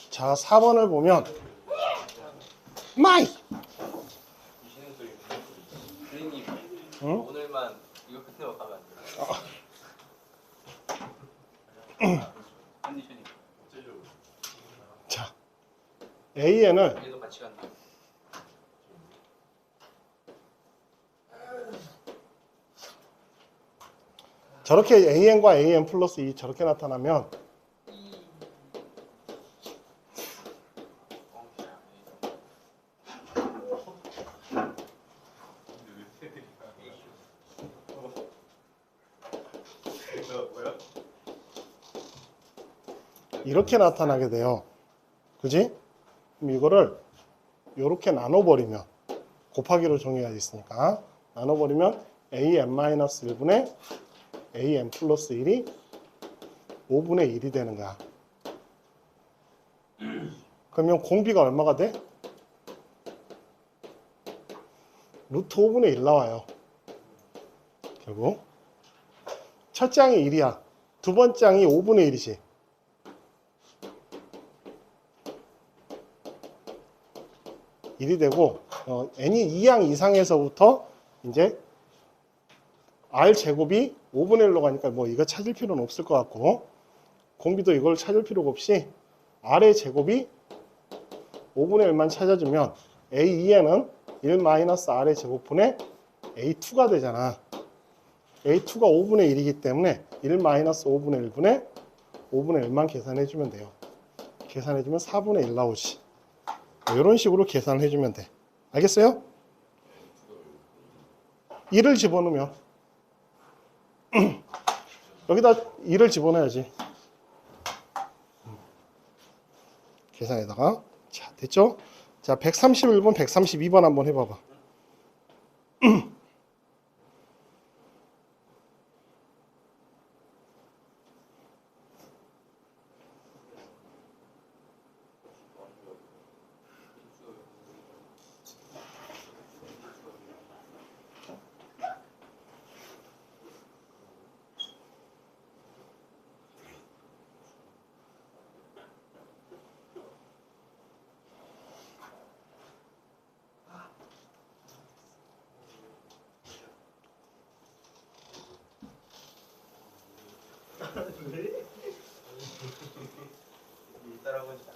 자, 4번을 보면 마이! 귀신의 소리, 선생님, 응? 오늘만 이거 끝내고 가면 안 돼요? 컨디션이 자, AN을 얘도 같이 간다. 저렇게 AN과 AN 플러스 2 저렇게 나타나면 이렇게 나타나게 돼요. 그지? 그럼 이거를 이렇게 나눠버리면 곱하기로 정의가 있으니까 나눠버리면 AN-1분의 AN 플러스 1이 5분의 1이 되는 거야. 그러면 공비가 얼마가 돼? 루트 5분의 1 나와요. 결국 첫 장이 1이야. 두 번째 장이 5분의 1이지. 일이 되고 n이 2양 이상에서부터 이제 r 제곱이 5분의 1로 가니까 뭐 이거 찾을 필요는 없을 것 같고 공비도 이걸 찾을 필요가 없이 r의 제곱이 5분의 1만 찾아주면 a2에는 1-r의 제곱분의 a2가 되잖아. a2가 5분의 1이기 때문에 1-5분의 1분의 5분의 1만 계산해주면 돼요. 계산해주면 4분의 1 나오지. 이런 식으로 계산을 해주면 돼. 알겠어요? 1을 집어넣으면 여기다 1을 집어넣어야지. 계산에다가 자 됐죠? 자 131번 132번 한번 해봐봐. 따라하고 있다.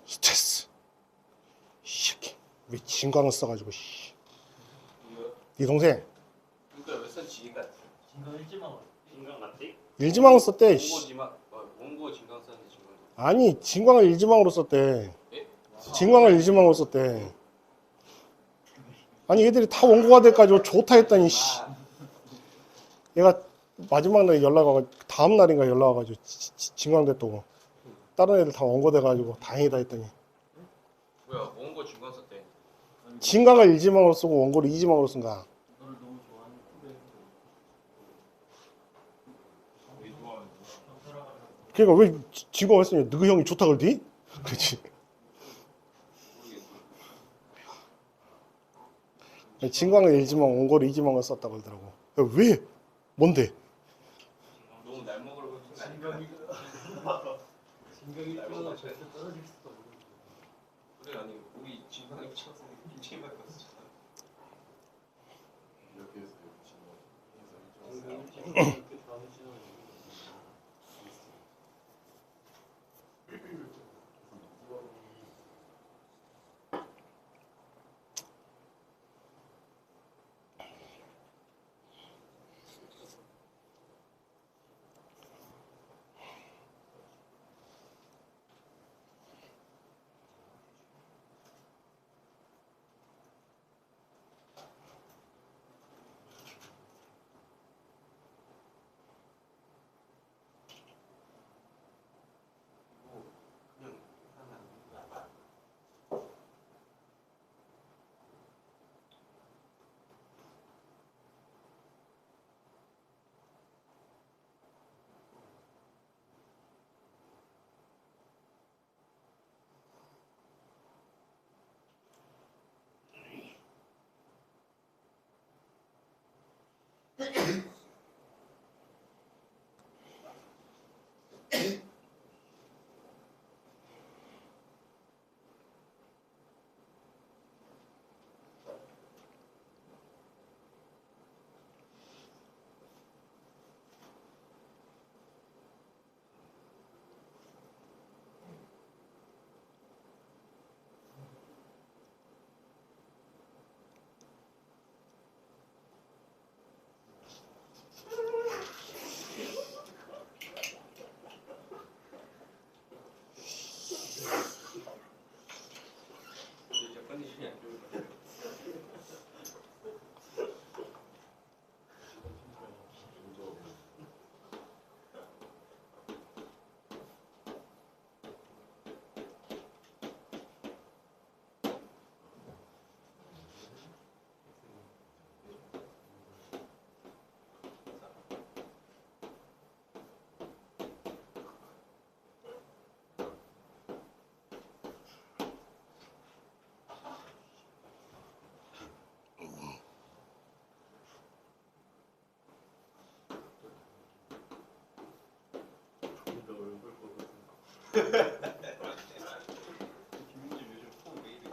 스트레스. 이렇게 왜 진광을 써가지고 네 동생 이거 왜선 지가 진강 진강 맞지? 일지망을 썼대. 원고 진강 썼는데 진강. 아니 진광을 일지망으로 썼대. 예? 진광을 일지망으로 썼대. 아니 얘들이 다 원고가 돼가지고 좋다 했더니 얘가 마지막 날에 연락 와가지고 다음 날인가 연락 와가지고 진광됐다고. 다른 애들 다 원고 돼가지고 다행이다 했더니 뭐야 원고 진강 썼대. 진광을 일지망으로 쓰고 원고를 이지망으로 쓴 거야. 너를 너무 좋아하는데. 그러니까 왜 진광을 쓰냐? 너희 형이 좋다 그러디? 그렇지. 진광을 일지망 원고를 이지망을 썼다고 그러더라고. 왜? 뭔데? 너무 날 먹으러 그런 거 아니야? 진강이 뛰어나 절대 떨어질 수도 없는. 그래 아니 우리 진강이 쳐서 굉장히 많이 갔었잖아. 이렇게 해서 진강. 김민재 요즘 폼 왜 이래?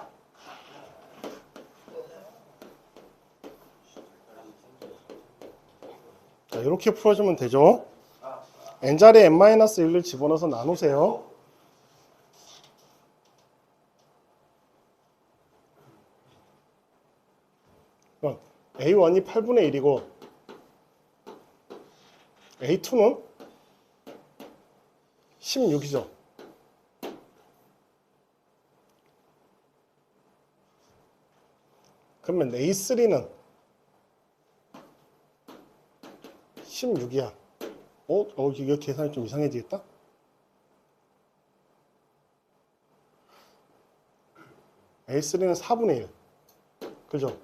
자, 이렇게 풀어주면 되죠. n자리에 n-1을 집어넣어서 나누세요. 그럼 A1이 8분의 1이고 A2는 16이죠. 그러면 A3는 16이야. 이거 계산이 좀 이상해지겠다. A3는 4분의 1. 그죠?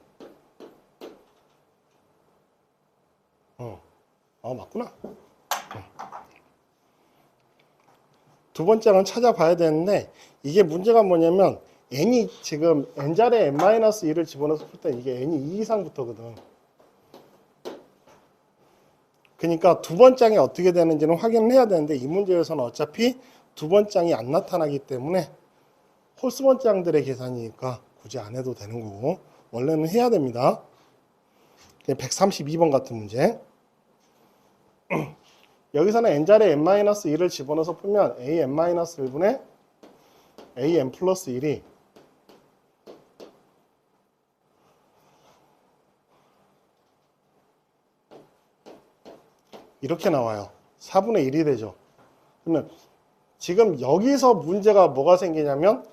맞구나. 두 번째 건 찾아봐야 되는데, 이게 문제가 뭐냐면, n이 지금 n자리에 n-1을 집어넣어서 풀 때 이게 n이 2 이상부터거든. 그러니까 두 번장이 어떻게 되는지는 확인을 해야 되는데, 이 문제에서는 어차피 두 번장이 안 나타나기 때문에 홀수 번장들의 계산이니까 굳이 안 해도 되는 거고, 원래는 해야 됩니다. 132번 같은 문제. 여기서는 n자리에 n-1을 집어넣어서 풀면 an-1분의 an 플러스 1이 이렇게 나와요. 4분의 1이 되죠. 그러면 지금 여기서 문제가 뭐가 생기냐면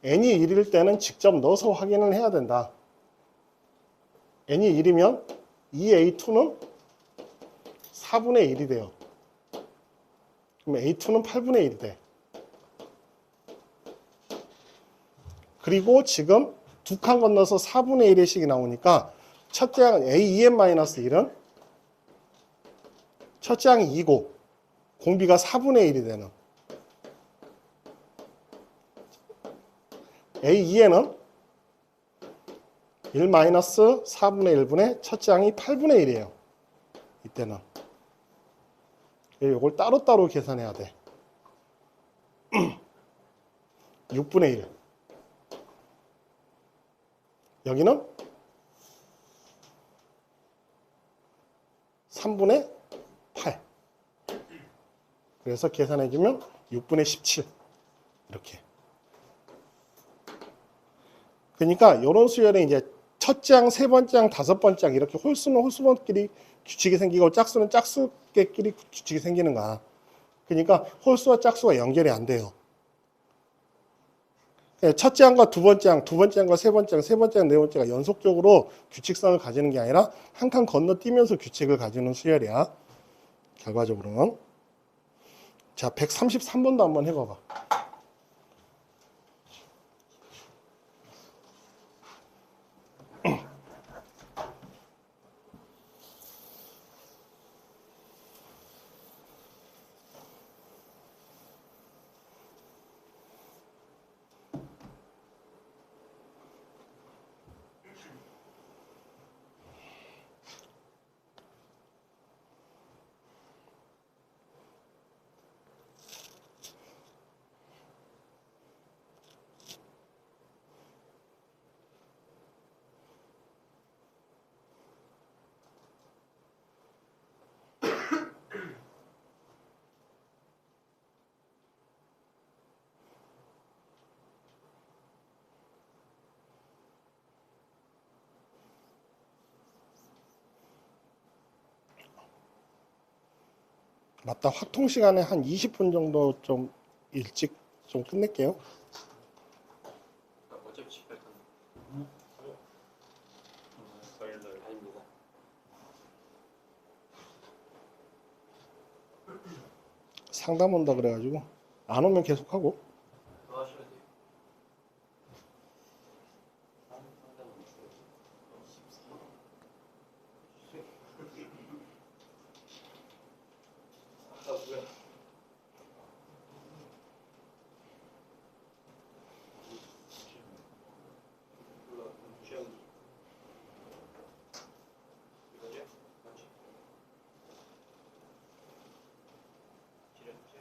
n이 1일 때는 직접 넣어서 확인을 해야 된다. n이 1이면 2a2는 4분의 1이 돼요. 그럼 a2는 8분의 1이 돼. 그리고 지금 두 칸 건너서 4분의 1의 식이 나오니까 첫째 항은 a2n-1은 첫째 항이 2고 공비가 4분의 1이 되는 a2n은 1-4분의 1분의 첫째 항이 8분의 1이에요. 이때는 이걸 따로따로 계산해야 돼. 6분의 1 여기는 3분의 8 그래서 계산해주면 6분의 17 이렇게. 그러니까 이런 수열에 이제 첫째 항, 세 번째 항, 다섯 번째 항 이렇게 홀수는 홀수번끼리 규칙이 생기고 짝수는 짝수끼리 규칙이 생기는 거야. 그러니까 홀수와 짝수가 연결이 안 돼요. 첫째 항과 두 번째 항, 두 번째 항과 세 번째 항, 세 번째 항, 네 번째가 연속적으로 규칙성을 가지는 게 아니라 한 칸 건너뛰면서 규칙을 가지는 수열이야. 결과적으로는. 자, 133번도 한번 해봐봐. 맞다. 확통 시간에 한 20분 정도 좀 일찍 좀 끝낼게요. 어차피 집에 가는 아닙니다. 상담 온다 그래가지고 안 오면 계속 하고. 더 하셔야 돼요. 아까 뭐야? 몰라. 취향이. 이거죠? 맞지? 지렸지?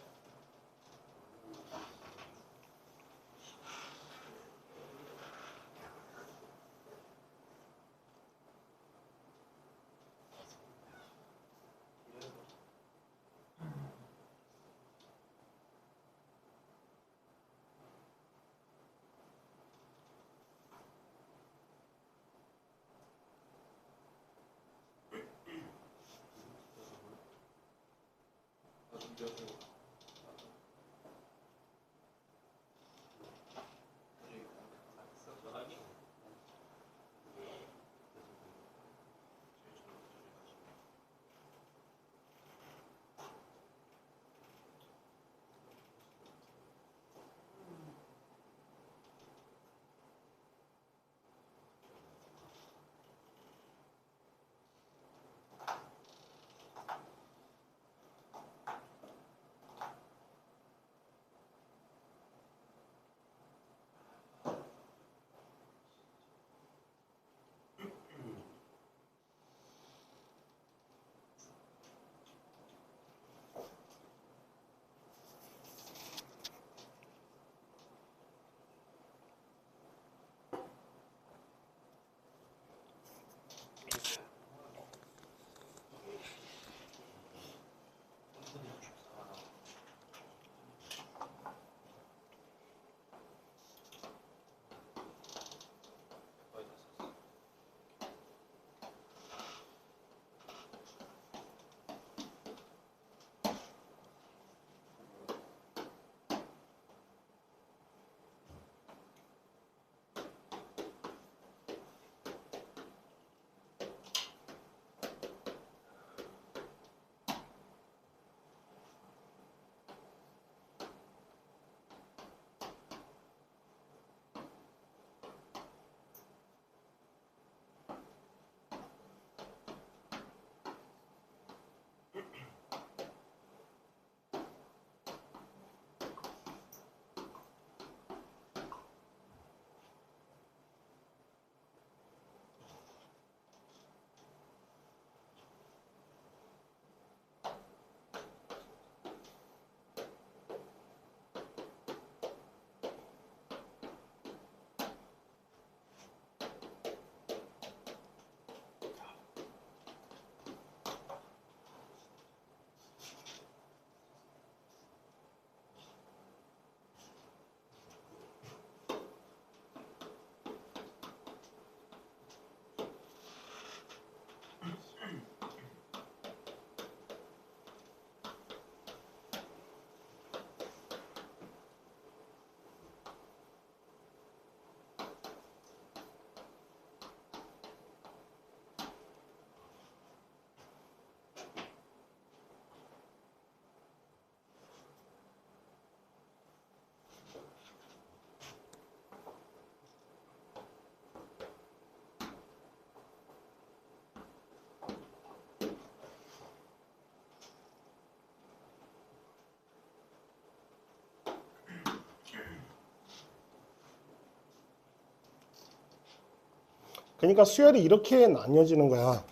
그러니까 수열이 이렇게 나뉘어지는 거야.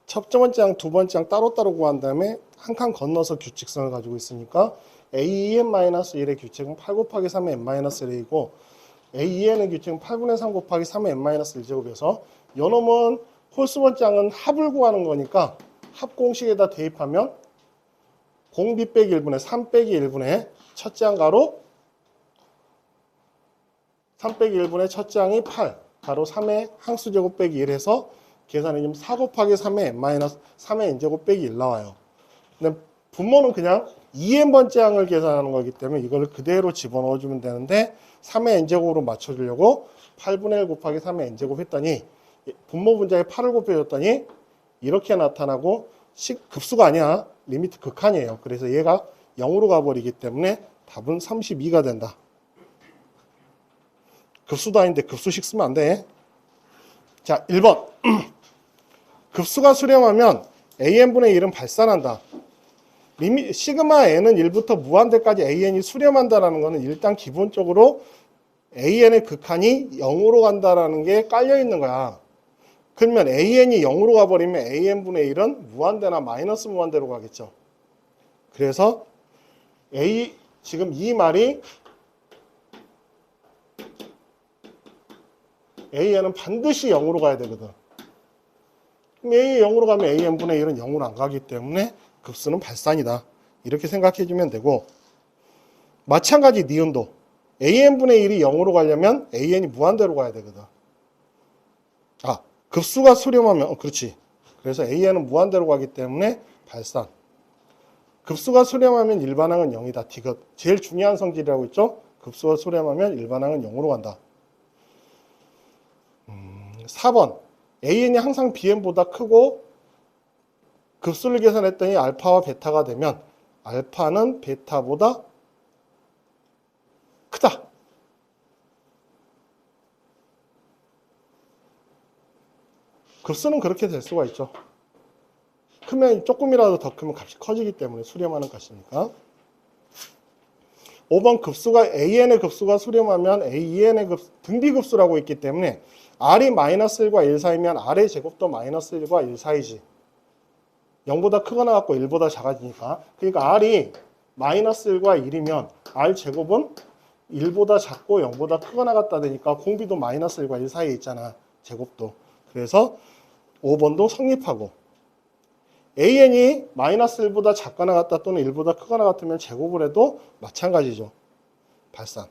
첫 번째 항, 두 번째 항 따로따로 구한 다음에 한 칸 건너서 규칙성을 가지고 있으니까 AEn-1의 규칙은 8 곱하기 3의 n-1이고 AEn의 규칙은 8분의 3 곱하기 3의 n-1제곱이어서 요놈은 홀수 번째 항은 합을 구하는 거니까 합 공식에다 대입하면 0b 빼기 1분의 3 빼기 1분의 첫째 항 가로 3 빼기 1분의 첫째 항이 8 가로 3의 항수제곱 빼기 1 해서 계산이 지금 4 곱하기 3의 n-3의 n제곱 빼기 1 나와요. 근데 분모는 그냥 2n번째 항을 계산하는 거기 때문에 이걸 그대로 집어넣어주면 되는데 3의 n제곱으로 맞춰주려고 8분의 1 곱하기 3의 n제곱 했더니 분모 분자에 8을 곱해줬더니 이렇게 나타나고 급수가 아니야. 리미트 극한이에요. 그래서 얘가 0으로 가버리기 때문에 답은 32가 된다. 급수도 아닌데 급수식 쓰면 안 돼. 자, 1번. 급수가 수렴하면 an분의 1은 발산한다. 시그마 n은 1부터 무한대까지 an이 수렴한다는 것은 일단 기본적으로 an의 극한이 0으로 간다는 게 깔려 있는 거야. 그러면 an이 0으로 가버리면 an분의 1은 무한대나 마이너스 무한대로 가겠죠. 그래서 지금 이 말이 an은 반드시 0으로 가야 되거든. 그럼 an이 0으로 가면 an분의 1은 0으로 안 가기 때문에 급수는 발산이다. 이렇게 생각해 주면 되고, 마찬가지 니은도 an분의 1이 0으로 가려면 an이 무한대로 가야 되거든. 급수가 수렴하면 그렇지. 그래서 an은 무한대로 가기 때문에 발산. 급수가 수렴하면 일반항은 0이다. 디귿. 제일 중요한 성질이라고 했죠. 급수가 수렴하면 일반항은 0으로 간다. 4번. an이 항상 bn보다 크고 급수를 계산했더니 알파와 베타가 되면 알파는 베타보다 크다. 급수는 그렇게 될 수가 있죠. 크면 조금이라도 더 크면 값이 커지기 때문에 수렴하는 값이니까. 5번 급수가 an의 급수가 수렴하면 an의 등비급수라고 있기 때문에 r이 마이너스 1과 1 사이면 r의 제곱도 마이너스 1과 1 사이지. 0보다 크거나 같고 1보다 작아지니까. 그러니까 r이 마이너스 1과 1이면 r 제곱은 1보다 작고 0보다 크거나 같다 되니까 공비도 마이너스 1과 1 사이에 있잖아. 제곱도. 그래서 5번도 성립하고, an이 마이너스 1보다 작거나 같다 또는 1보다 크거나 같으면 제곱을 해도 마찬가지죠. 발산.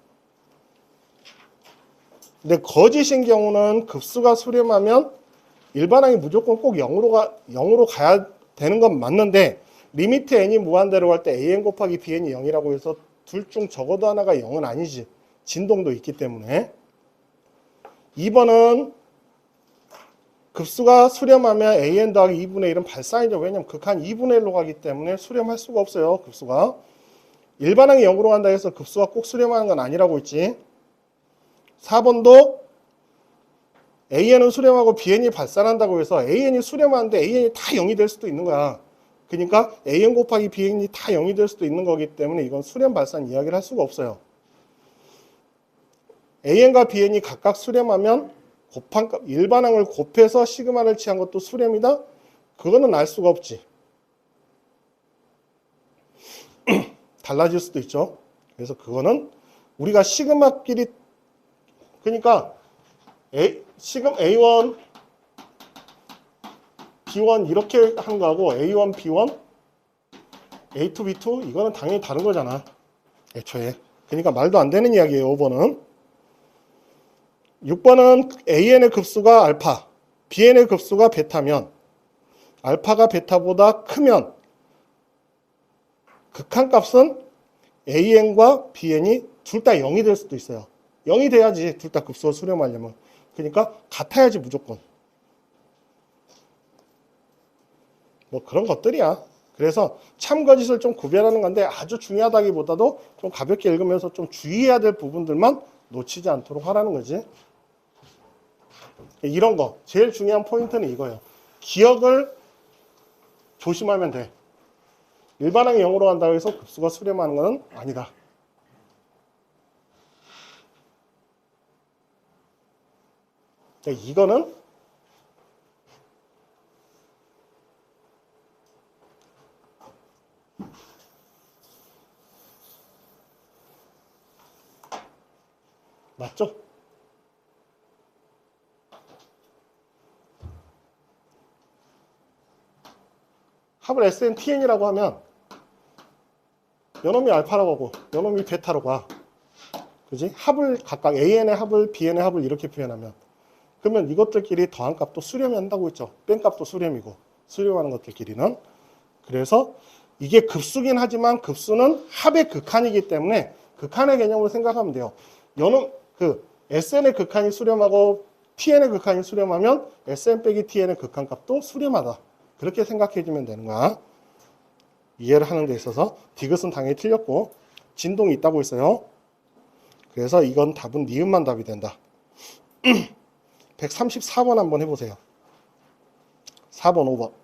근데 거짓인 경우는 급수가 수렴하면 일반항이 무조건 꼭 0으로 가야 되는 건 맞는데, 리미트 n이 무한대로 갈 때 an 곱하기 bn이 0이라고 해서 둘 중 적어도 하나가 0은 아니지. 진동도 있기 때문에. 2번은 급수가 수렴하면 an 더하기 2분의 1은 발산이죠. 왜냐면 극한 2분의 1로 가기 때문에 수렴할 수가 없어요. 급수가. 일반항이 0으로 간다 해서 급수가 꼭 수렴하는 건 아니라고 했지. 4번도 an은 수렴하고 bn이 발산한다고 해서 an이 수렴하는데 an이 다 0이 될 수도 있는 거야. 그러니까 an 곱하기 bn이 다 0이 될 수도 있는 거기 때문에 이건 수렴 발산 이야기를 할 수가 없어요. an과 bn이 각각 수렴하면 곱한 값, 일반항을 곱해서 시그마를 취한 것도 수렴이다? 그거는 알 수가 없지. 달라질 수도 있죠. 그래서 그거는 우리가 시그마끼리, 그러니까 시금 A1, B1 이렇게 한 거하고 A1, B1, A2, B2 이거는 당연히 다른 거잖아. 애초에. 그러니까 말도 안 되는 이야기예요. 5번은. 6번은 an의 급수가 알파, bn의 급수가 베타면 알파가 베타보다 크면 극한값은 an과 bn이 둘 다 0이 될 수도 있어요. 0이 돼야지 둘 다 급수가 수렴하려면. 그러니까 같아야지 무조건. 뭐 그런 것들이야. 그래서 참거짓을 좀 구별하는 건데 아주 중요하다기보다도 좀 가볍게 읽으면서 좀 주의해야 될 부분들만 놓치지 않도록 하라는 거지. 이런 거 제일 중요한 포인트는 이거예요. 기억을 조심하면 돼. 일반항이 0으로 간다고 해서 급수가 수렴하는 건 아니다. 이거는 합을 SNTN이라고 하면 요놈이 알파라고 하고 요놈이 베타라고 하. 그지? 합을 각각 AN의 합을 BN의 합을 이렇게 표현하면 그러면 이것들끼리 더한 값도 수렴이 한다고 했죠. 뺀 값도 수렴이고 수렴하는 것들끼리는. 그래서 이게 급수긴 하지만 급수는 합의 극한이기 때문에 극한의 개념으로 생각하면 돼요. 요놈 SN의 극한이 수렴하고 TN의 극한이 수렴하면 SN 빼기 TN의 극한값도 수렴하다. 그렇게 생각해주면 되는 거야. 이해를 하는 데 있어서 디귿은 당연히 틀렸고 진동이 있다고 했어요. 그래서 이건 답은 니은만 답이 된다. 134번 한번 해보세요. 4번, 5번.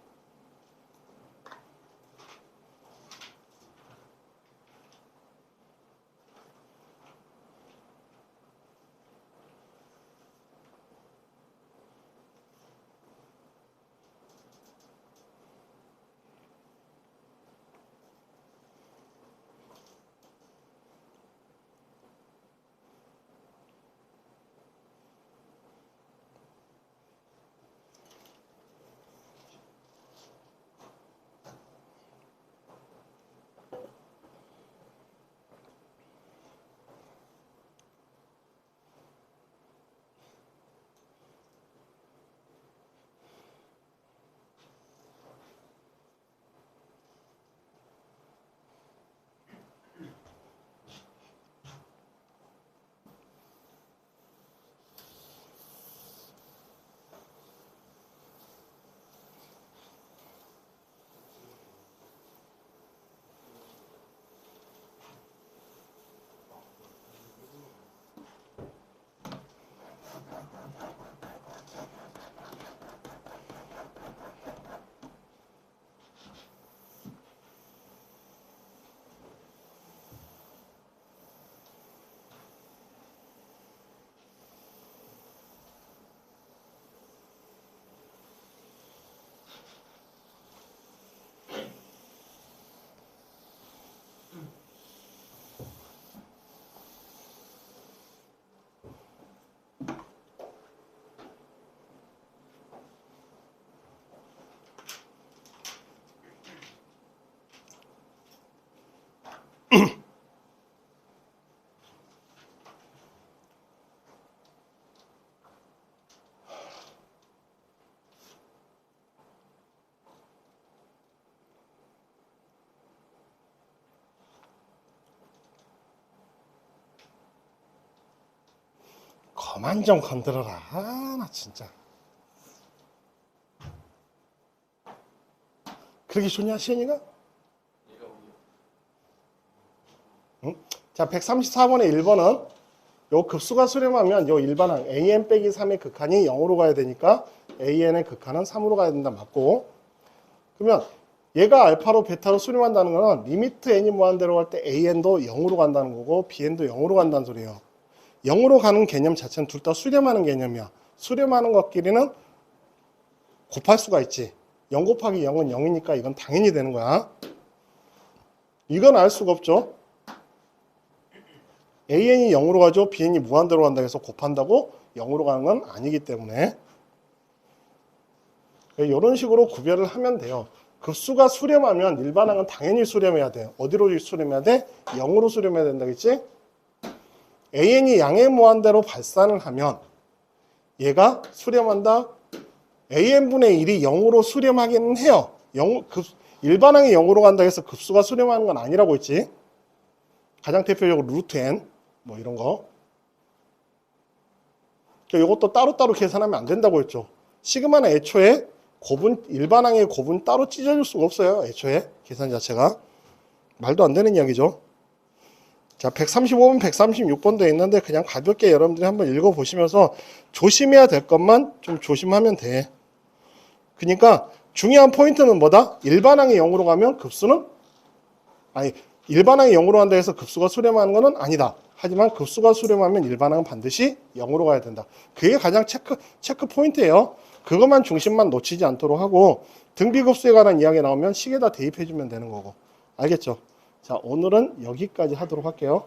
그만 좀 건드려라. 아, 나 진짜. 그러기 좋냐, 시현이가? 얘가 우리 응? 자, 134번의 1번은 요 급수가 수렴하면 요 일반항 AN 빼기 3의 극한이 0으로 가야 되니까 AN의 극한은 3으로 가야 된다. 맞고. 그러면 얘가 알파로 베타로 수렴한다는 거는 리미트 n이 무한대로 갈 때 AN도 0으로 간다는 거고 BN도 0으로 간다는 소리예요. 0으로 가는 개념 자체는 둘 다 수렴하는 개념이야. 수렴하는 것끼리는 곱할 수가 있지. 0 곱하기 0은 0이니까 이건 당연히 되는 거야. 이건 알 수가 없죠. AN이 0으로 가죠. BN이 무한대로 간다 해서 곱한다고 0으로 가는 건 아니기 때문에 이런 식으로 구별을 하면 돼요. 급수가 수렴하면 일반항은 당연히 수렴해야 돼요. 어디로 수렴해야 돼? 0으로 수렴해야 된다겠지? AN이 양의 무한대로 발산을 하면 얘가 수렴한다. AN분의 1이 0으로 수렴하기는 해요. 일반항이 0으로 간다 해서 급수가 수렴하는 건 아니라고 했지. 가장 대표적으로 루트 n 뭐 이런 거. 이것도 따로따로 계산하면 안 된다고 했죠. 시그마는 애초에 일반항의 곱은 따로 찢어질 수가 없어요. 애초에 계산 자체가. 말도 안 되는 이야기죠. 자, 135번, 136번도 있는데 그냥 가볍게 여러분들이 한번 읽어보시면서 조심해야 될 것만 좀 조심하면 돼. 그러니까 중요한 포인트는 뭐다? 일반항이 0으로 가면 급수는 일반항이 0으로 간다 해서 급수가 수렴하는 것은 아니다. 하지만 급수가 수렴하면 일반항은 반드시 0으로 가야 된다. 그게 가장 체크 포인트예요. 그것만 중심만 놓치지 않도록 하고 등비급수에 관한 이야기 나오면 식에다 대입해 주면 되는 거고. 알겠죠? 자, 오늘은 여기까지 하도록 할게요.